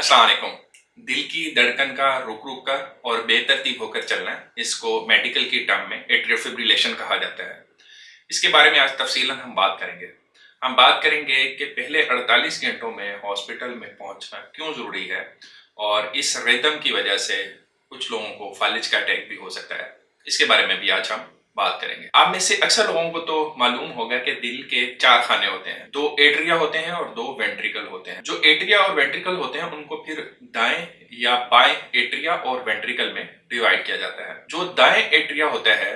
अस्सलाम वालेकुम। दिल की धड़कन का रुक रुक कर और बेतरतीब होकर चलना, इसको मेडिकल की टर्म में एट्रियल फिब्रिलेशन कहा जाता है। इसके बारे में आज तफसीलन हम बात करेंगे। हम बात करेंगे कि पहले 48 घंटों में हॉस्पिटल में पहुंचना क्यों ज़रूरी है, और इस रिदम की वजह से कुछ लोगों को फालिज का अटैक भी हो सकता है। इसके बारे में भी आज हम बात करेंगे। आप में से अक्सर लोगों को तो मालूम होगा कि दिल के 4 खाने होते हैं, 2 एट्रिया होते हैं और 2 वेंट्रिकल होते हैं। जो एट्रिया और वेंट्रिकल होते हैं उनको फिर दाएं या बाएं एट्रिया और वेंट्रिकल में डिवाइड किया जाता है। जो दाएं एट्रिया होता है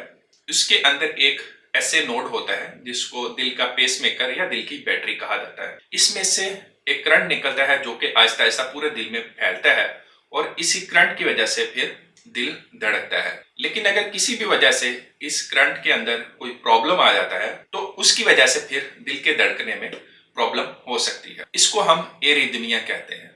उसके अंदर एक ऐसे नोड होता है जिसको दिल का पेसमेकर या दिल की बैटरी कहा जाता है। इसमें से एक करंट निकलता है जो कि आहिस्ता आहिस्ता पूरे दिल में फैलता है और इसी करंट की वजह से फिर दिल धड़कता है। लेकिन अगर किसी भी वजह से इस करंट के अंदर कोई प्रॉब्लम आ जाता है तो उसकी वजह से फिर दिल के धड़कने में प्रॉब्लम हो सकती है। इसको हम एरिथमिया कहते हैं।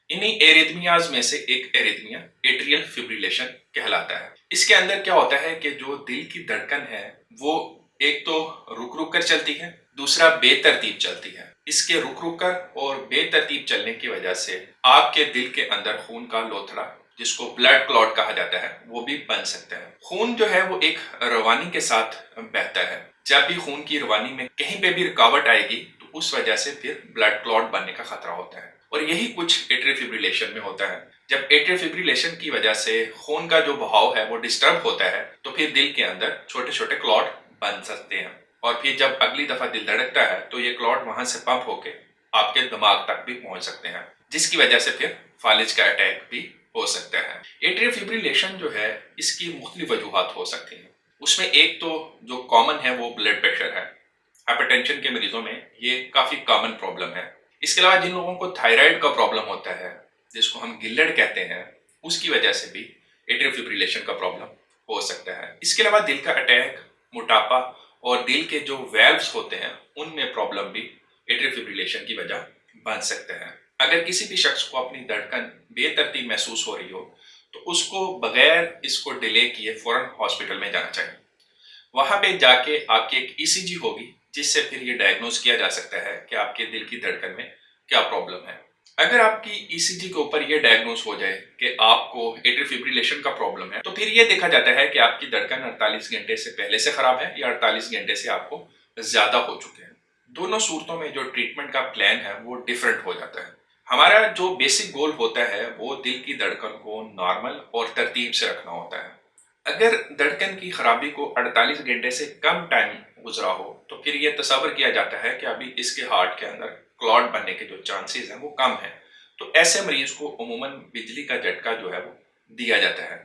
इन्हीं एरिथमियाज में से एक एरिथमिया एट्रियल फिब्रिलेशन कहलाता है। इसके अंदर क्या होता है कि जो दिल की धड़कन है वो एक तो रुक रुक कर चलती है, दूसरा बेतरतीब चलती है। इसके रुक रुक कर और बेतरतीब चलने की वजह से आपके दिल के अंदर खून का लोथड़ा, जिसको ब्लड क्लॉट कहा जाता है, वो भी बन सकता है। खून जो है वो एक रवानी के साथ बहता है। जब भी खून की रवानी में कहीं पे भी रुकावट आएगी तो उस वजह से फिर ब्लड क्लॉट बनने का खतरा होता है, और यही कुछ एट्रियल फिब्रिलेशन में होता है। जब एट्रियल फिब्रिलेशन की वजह से खून का जो बहाव है वो डिस्टर्ब होता है तो फिर दिल के अंदर छोटे छोटे क्लॉट बन सकते हैं, और फिर जब अगली दफा दिल धड़कता है तो ये क्लॉट वहां से पंप होके आपके दिमाग तक भी पहुंच सकते हैं, जिसकी वजह से फिर फालिज का अटैक भी हो सकता है। एट्रियल फिब्रिलेशन जो है इसकी मुख्तलिफ वजूहात हो सकती हैं। उसमें एक तो जो कॉमन है वो ब्लड प्रेशर है। हाइपरटेंशन के मरीजों में ये काफी कॉमन प्रॉब्लम है। इसके अलावा जिन लोगों को थायराइड का प्रॉब्लम होता है, जिसको हम गिल्लड़ कहते हैं, उसकी वजह से भी एट्रियल फिब्रिलेशन का प्रॉब्लम हो सकता है। इसके अलावा दिल का अटैक, मोटापा और दिल के जो वेल्व्स होते हैं उनमें प्रॉब्लम भी एट्रियल फिब्रिलेशन की वजह बन सकते हैं। अगर किसी भी शख्स को अपनी धड़कन बेतरतीब महसूस हो रही हो तो उसको बगैर इसको डिले किए फौरन हॉस्पिटल में जाना चाहिए। वहां पे जाके आपकी एक ईसीजी होगी जिससे फिर ये डायग्नोज किया जा सकता है कि आपके दिल की धड़कन में क्या प्रॉब्लम है। अगर आपकी ईसीजी के ऊपर ये डायग्नोज हो जाए कि आपको एट्रियल फिब्रिलेशन का प्रॉब्लम है तो फिर ये देखा जाता है कि आपकी धड़कन 48 घंटे से पहले से खराब है या 48 घंटे से आपको ज्यादा हो चुके हैं। दोनों सूरतों में जो ट्रीटमेंट का प्लान है वो डिफरेंट हो जाता है। हमारा जो बेसिक गोल होता है वो दिल की धड़कन को नॉर्मल और तरतीब से रखना होता है। अगर धड़कन की खराबी को 48 घंटे से कम टाइम गुजरा हो तो फिर यह तस्वर किया जाता है कि अभी इसके हार्ट के अंदर क्लॉट बनने के जो चांसेस हैं वो कम है। तो ऐसे मरीज को उमूमन बिजली का झटका जो है वो दिया जाता है,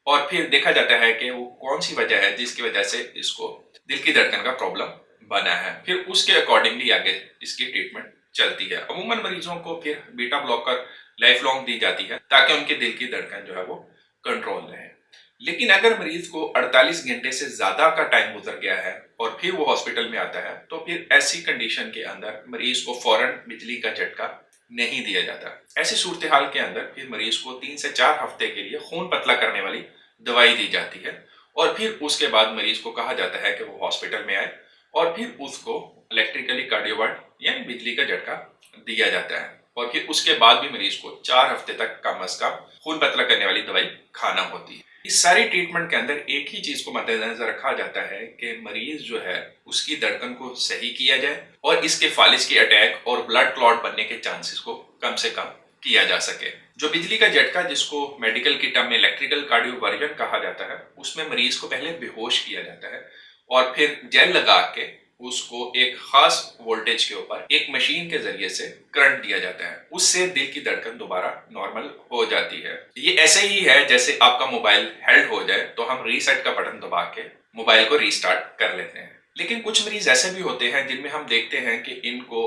और फिर देखा जाता है कि वो कौन सी वजह है जिसकी वजह से इसको दिल की धड़कन का प्रॉब्लम बना है। फिर उसके अकॉर्डिंगली आगे इसकी ट्रीटमेंट चलती है। अमूमन मरीजों को फिर बीटा ब्लॉकर लाइफ लॉन्ग दी जाती है ताकि उनके दिल की धड़कन जो है वो कंट्रोल रहे। लेकिन अगर मरीज को 48 घंटे से ज्यादा का टाइम गुजर गया है और फिर वो हॉस्पिटल में आता है तो फिर ऐसी कंडीशन के अंदर मरीज को फौरन बिजली का झटका नहीं दिया जाता। ऐसी सूरत हाल के अंदर फिर मरीज को 3 से 4 हफ्ते के लिए खून पतला करने वाली दवाई दी जाती है, और फिर उसके बाद मरीज को कहा जाता है कि वो हॉस्पिटल में आए और फिर उसको इलेक्ट्रिकली कार्डियोवर्ट यानी बिजली का झटका दिया जाता है, और फिर उसके बाद भी मरीज को 4 हफ्ते तक कम अज कम खून पतला करने वाली दवाई खाना होती है। इस सारी ट्रीटमेंट के अंदर एक ही चीज को मद्देनजर रखा जाता है कि मरीज जो है उसकी धड़कन को सही किया जाए और इसके फालिज के अटैक और ब्लड क्लॉट बनने के चांसेस को कम से कम किया जा सके। जो बिजली का झटका, जिसको मेडिकल की टर्म में इलेक्ट्रिकल कार्डियोवर्जन कहा जाता है, उसमें मरीज को पहले बेहोश किया जाता है और फिर जेल लगा के उसको एक खास वोल्टेज के ऊपर एक मशीन के जरिए से करंट दिया जाता है। उससे दिल की धड़कन दोबारा नॉर्मल हो जाती है। ये ऐसे ही है जैसे आपका मोबाइल हेल्ड हो जाए तो हम रीसेट का बटन दबा के मोबाइल को रीस्टार्ट कर लेते हैं। लेकिन कुछ मरीज ऐसे भी होते हैं जिनमें हम देखते हैं कि इनको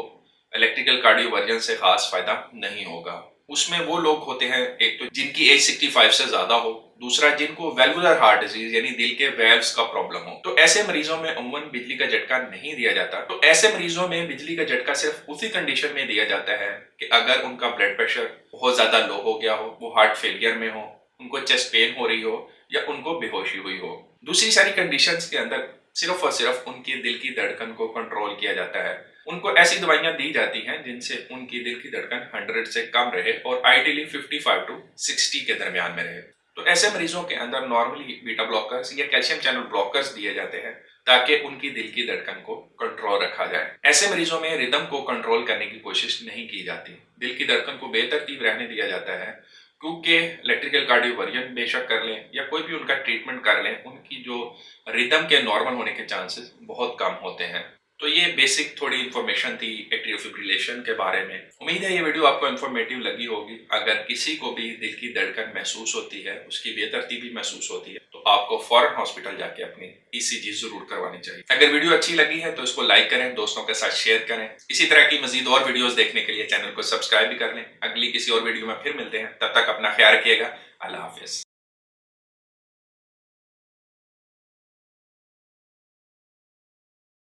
इलेक्ट्रिकल कार्डियोवर्जन से खास फायदा नहीं होगा। उसमें वो लोग होते हैं, एक तो जिनकी एज 65 से ज्यादा हो, दूसरा जिनको वेल्वुलर हार्ट डिजीज यानी दिल के वेल्व्स का प्रॉब्लम हो। तो ऐसे मरीजों में अमूमन बिजली का झटका नहीं दिया जाता। तो ऐसे मरीजों में बिजली का झटका सिर्फ उसी कंडीशन में दिया जाता है कि अगर उनका ब्लड प्रेशर बहुत ज्यादा लो हो गया हो, वो हार्ट फेलियर में हो, उनको चेस्ट पेन हो रही हो या उनको बेहोशी हुई हो। दूसरी सारी कंडीशंस के अंदर सिर्फ और सिर्फ उनके दिल की धड़कन को कंट्रोल किया जाता है, ان کو ایسی دوائیاں دی جاتی ہیں جن سے ان کی دل کی دھڑکن 100 سے کم رہے اور آئیڈیلی 55 to 60 کے درمیان میں رہے۔ تو ایسے مریضوں کے اندر نارملی بیٹا بلاکرز یا کیلشیم چینل بلاکرز دیے جاتے ہیں تاکہ ان کی دل کی دھڑکن کو کنٹرول رکھا جائے۔ ایسے مریضوں میں ردم کو کنٹرول کرنے کی کوشش نہیں کی جاتی، دل کی دھڑکن کو بے ترتیب رہنے دیا جاتا ہے، کیونکہ الیکٹریکل کارڈیوورژن بے شک کر لیں یا کوئی بھی ان کا ٹریٹمنٹ کر لیں، ان کی جو ردم کے نارمل ہونے کے چانسز بہت کم ہوتے ہیں۔ تو یہ بیسک تھوڑی انفارمیشن تھی ایٹریل فبریلیشن کے بارے میں۔ امید ہے یہ ویڈیو آپ کو انفارمیٹیو لگی ہوگی۔ اگر کسی کو بھی دل کی دھڑکن محسوس ہوتی ہے، اس کی بے ترتیبی محسوس ہوتی ہے، تو آپ کو فوراً ہاسپٹل جا کے اپنی ECG ضرور کروانی چاہیے۔ اگر ویڈیو اچھی لگی ہے تو اس کو لائک کریں، دوستوں کے ساتھ شیئر کریں۔ اسی طرح کی مزید اور ویڈیوز دیکھنے کے لیے چینل کو سبسکرائب بھی کر لیں۔ اگلی کسی اور ویڈیو میں پھر ملتے ہیں، تب تک اپنا خیال رکھیے گا۔ اللہ حافظ۔